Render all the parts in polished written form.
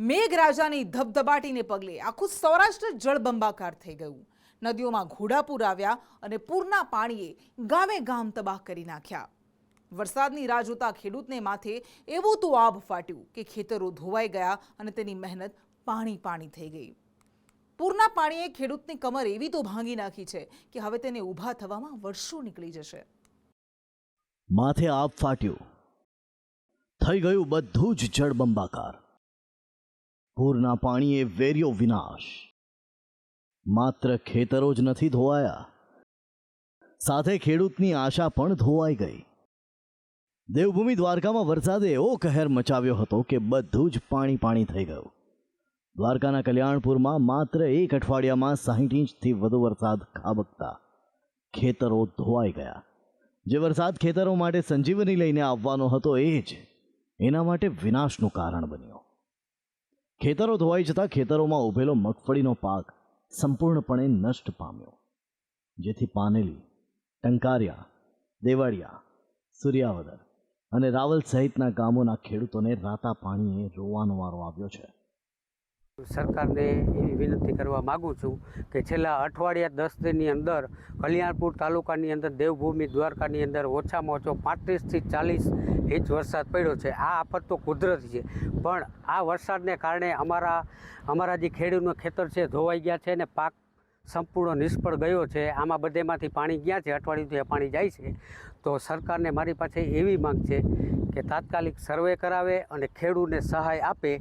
મેઘરાજાની ધબધબાટીને પગલે આખું સૌરાષ્ટ્ર જળબંબાકાર થઈ ગયું। નદીઓમાં ઘોડાપૂર આવ્યા અને પૂરના પાણીએ ગામે ગામ તબાહ કરી નાખ્યા। વરસાદની રાહ જોતા ખેડૂતને માથે એવું તો આભ ફાટ્યું કે ખેતરો ધોવાઈ ગયા અને તેની મહેનત પાણી પાણી થઈ ગઈ। પૂરના પાણીએ ખેડૂતની કમર એવી તો ભાંગી નાખી છે કે હવે તેને ઊભા થવામાં વર્ષો નીકળી જશે। માથે આભ ફાટ્યું, થઈ ગયું બધું જ જળબંબાકાર। પૂરના પાણીએ વેર્યો વિનાશ। માત્ર ખેતરો જ નથી ધોવાયા, સાથે ખેડૂતની આશા પણ ધોવાઈ ગઈ। દેવભૂમિ દ્વારકામાં વરસાદે એવો કહેર મચાવ્યો હતો કે બધું જ પાણી પાણી થઈ ગયું। દ્વારકાના કલ્યાણપુરમાં માત્ર એક અઠવાડિયામાં 60 ઇંચથી વધુ વરસાદ ખાબકતા ખેતરો ધોવાઈ ગયા। જે વરસાદ ખેતરો માટે સંજીવની લઈને આવવાનો હતો એ જ એના માટે વિનાશનું કારણ બન્યો। ખેતરો ધોવાઈ જતા ખેતરોમાં ઉભેલો મગફળીનો પાક સંપૂર્ણપણે નષ્ટ પામ્યો, જેથી પાનેલી, ટંકારિયા, દેવાડિયા, સૂર્યાવદર અને રાવલ સહિતના ગામોના ખેડૂતોને રાતા પાણીએ રોવાનો વારો આવ્યો છે। સરકારને એવી વિનંતી કરવા માગું છું કે છેલ્લા અઠવાડિયા 10 દિનની અંદર કલ્યાણપુર તાલુકાની અંદર દેવભૂમિ દ્વારકાની અંદર ઓછામાં ઓછો 35થી 40 ઇંચ વરસાદ પડ્યો છે। આ આફત તો કુદરતી છે, પણ આ વરસાદને કારણે અમારા જે ખેડૂતનું ખેતર છે ધોવાઈ ગયા છે અને પાક સંપૂર્ણ નિષ્ફળ ગયો છે। આમાં બધેમાંથી પાણી ગયા છે, અઠવાડિયુંથી પાણી જાય છે। તો સરકારને મારી પાસે એવી માંગ છે કે તાત્કાલિક સર્વે કરાવે અને ખેડૂતને સહાય આપે।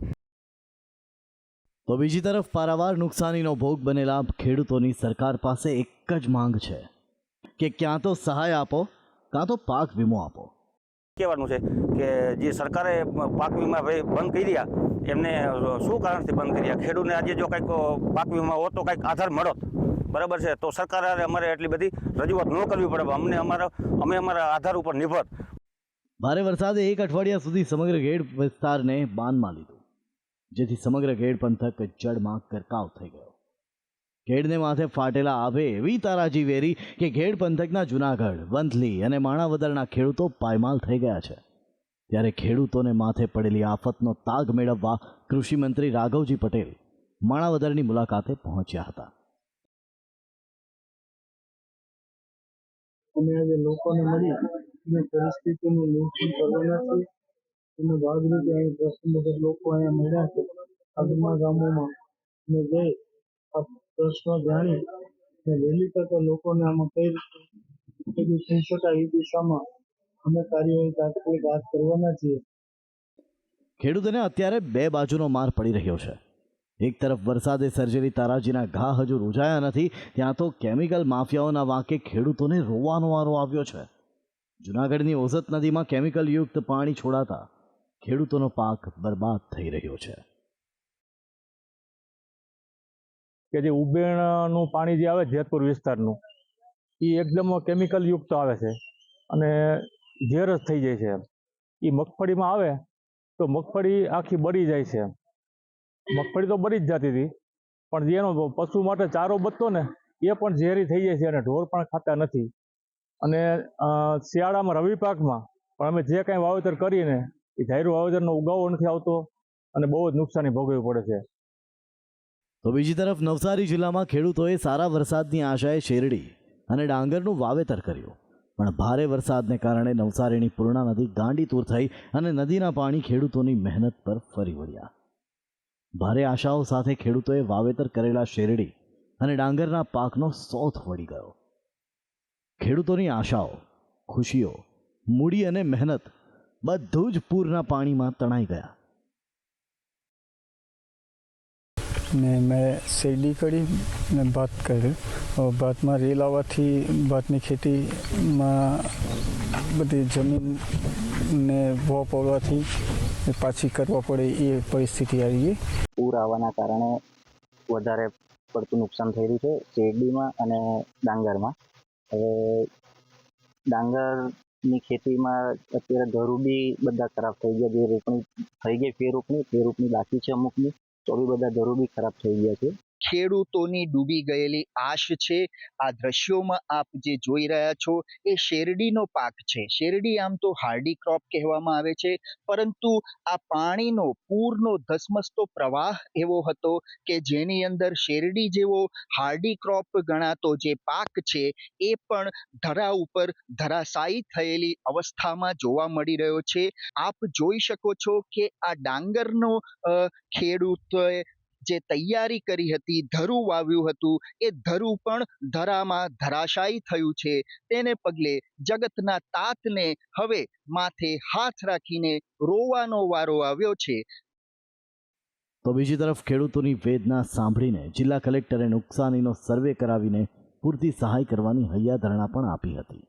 તો બીજી તરફ પારાવાર નુકસાનીનો ભોગ બનેલા ખેડૂતોની સરકાર પાસે એક જ માંગ છે કે ક્યાં તો સહાય આપો, કાં તો પાક વીમો આપો। કહેવાનું છે કે જે સરકારે પાક વીમા બંધ કર્યા એમને શું કારણથી બંધ કર્યા? ખેડૂતને આજે જો કંઈક પાક વીમા હોત તો કંઈક આધાર મળત, બરાબર છે, તો સરકારે અમારે એટલી બધી રજૂઆત ન કરવી પડે। અમે અમારા આધાર ઉપર નિર્ભર। ભારે વરસાદે એક અઠવાડિયા સુધી સમગ્ર ગેડ વિસ્તારને બાનમાં લીધું, જેથી સમગ્ર ગેડ પંથક જળમાં ગરકાવ થઈ ગયો। ગેડને માથે ફાટેલા આભે એવી તારાજી વેરી કે ગેડ પંથકના જૂનાગઢ, વંથલી અને માણાવદરના ખેડૂતો પાયમાલ થઈ ગયા છે। ત્યારે ખેડૂતોને માથે પડેલી આફતનો તાગ મેળવવા કૃષિમંત્રી રાઘવજી પટેલ માણાવદરની મુલાકાતે પહોંચ્યા હતા। અમે આજે લોકોને મળી અને પરિસ્થિતિનું નિરીક્ષણ કરવાના છીએ। એના ભાગરૂપે અહીં 10 લોકો અહીંયા મળ્યા છે આગળના ગામોમાં, અને જઈ આ પ્રશ્નો જાણી અને વહેલી તકે લોકોને આમાં કઈ રીતે થઈ શકાય એ દિશામાં અમે કાર્યવાહી તાત્કાલિક હાથ કરવાના છીએ। ખેડૂતોને અત્યારે બે બાજુનો માર પડી રહ્યો છે। એક તરફ વરસાદે સર્જેલી તારાજીના ઘા હજુ રૂઝાયા નથી, ત્યાં તો કેમિકલ માફિયાઓના વાંકે ખેડૂતોને રોવાનો વારો આવ્યો છે। જૂનાગઢની ઓઝત નદીમાં કેમિકલ યુક્ત પાણી છોડાતા ખેડૂતોનો પાક બરબાદ થઈ રહ્યો છે। કે જે ઉબેણનું પાણી જે આવે જેતપુર વિસ્તારનું, એ એકદમ કેમિકલ યુક્ત આવે છે અને ઝેર જ થઈ જાય છે। એ મગફળીમાં આવે તો મગફળી આખી બળી જાય છે। મગફળી તો બળી જ જતી હતી, પણ જેનો પશુ માટે ચારો બચતો ને એ પણ ઝેરી થઈ જાય છે અને ઢોર પણ ખાતા નથી। અને શિયાળામાં રવિ પાકમાં પણ અમે જે કાંઈ વાવેતર કરીને એ ધાર્યું વાવેતરનો ઉગાવો નથી આવતો અને બહુ જ નુકસાની ભોગવવી પડે છે। તો બીજી તરફ નવસારી જિલ્લામાં ખેડૂતોએ સારા વરસાદની આશાએ શેરડી અને ડાંગરનું વાવેતર કર્યું, પણ ભારે વરસાદને કારણે નવસારીની પૂર્ણા નદી ગાંડીતૂર થઈ અને નદીના પાણી ખેડૂતોની મહેનત પર ફરી વળ્યા। ભારે આશાઓ સાથે ખેડૂતોએ વાવેતર કરેલા શેરડી અને ડાંગરના પાકનો સોથ વળી ગયો। ખેડૂતોની આશાઓ, ખુશીઓ, મૂડી અને મહેનત બધું જ પૂરના પાણીમાં તણાઈ ગયા। ને મેં શેરડી કરી ને ભાત કર્યું। ભાતમાં રેલ આવવાથી ભાતની ખેતીમાં બધી જમીનને ભો પડવાથી પાછી કરવા પડે એ પરિસ્થિતિ આવી ગઈ। પૂર આવવાના કારણે વધારે પડતું નુકસાન થઈ રહ્યું છે શેરડીમાં અને ડાંગરમાં। હવે ડાંગરની ખેતીમાં અત્યારે ધરું બી બધા ખરાબ થઈ ગયા। જે રોપણી થઈ ગઈ ફેર રોપણી બાકી છે અમુકની, તો બી બધા ધરું બી ખરાબ થઈ ગયા છે। ખેડૂતોની ડૂબી ગયેલી આશ છે. આ દ્રશ્યોમાં આપ જે જોઈ રહ્યા છો એ શેરડીનો પાક છે. શેરડી આમ તો હાર્ડી ક્રોપ કહેવામાં આવે છે, પરંતુ આ પાણીનો પૂરનો ધસમસતો પ્રવાહ એવો હતો કે જેની અંદર શેરડી જેવો હાર્ડી ક્રોપ ગણાતો જે પાક છે એ પણ ધરા ઉપર ધરાશાયી થયેલી અવસ્થામાં જોવા મળી રહ્યો છે. આપ જોઈ શકો છો કે આ ડાંગરનો ખેડૂતોએ જે તૈયારી કરી હતી, ધરું વાવ્યું હતું, એ ધરું પણ ધરામાં ધરાશાયી થયું છે. તેને પગલે જગતના તાતને હવે માથે હાથ રાખીને રોવાનો વારો આવ્યો છે. તો બીજી તરફ ખેડૂતોની વેદના સાંભળીને જિલ્લા કલેક્ટરે નુકસાનીનો સર્વે કરાવીને પૂરતી સહાય કરવાની હૈયાધારણા પણ આપી હતી.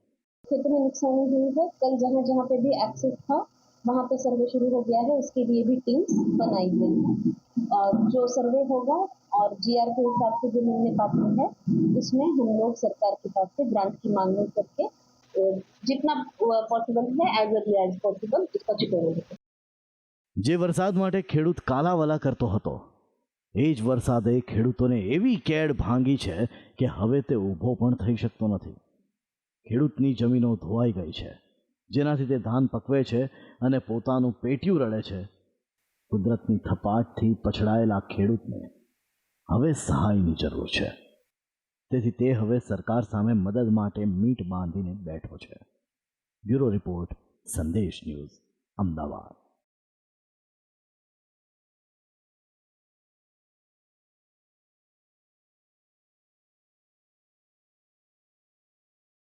खेतों में नुकसानी हुई है, कल जहाँ जहाँ पे भी एक्सेस था वहाँ पे सर्वे शुरू हो गया है, उसके लिए भी टीम्स बनाई गई है. और जो सर्वे होगा और जीआर के हिसाब से जो मिलने पात्र है उसमें हम लोग सरकार के पास से ग्रांट की मांग करके जितना पॉसिबल है एज अर्ली एज पॉसिबल इसका चुकौती. જે વરસાદ માટે ખેડૂત કાલાવાલા કરતો હતો એ જ વરસાદે ખેડૂતોને એવી કેડ ભાંગી છે કે હવે તે ઊભો પણ થઈ શકતો નથી. ખેડૂતની જમીનો ધોવાઈ ગઈ છે, જેનાથી તે ધાન પકવે છે અને પોતાનું પેટિયું રડે છે. કુદરતની થપાટથી પછડાયેલા ખેડૂતને હવે સહાયની જરૂર છે. તેથી તે હવે સરકાર સામે મદદ માટે મીટ બાંધીને બેઠો છે. બ્યુરો રિપોર્ટ, સંદેશ ન્યૂઝ, અમદાવાદ.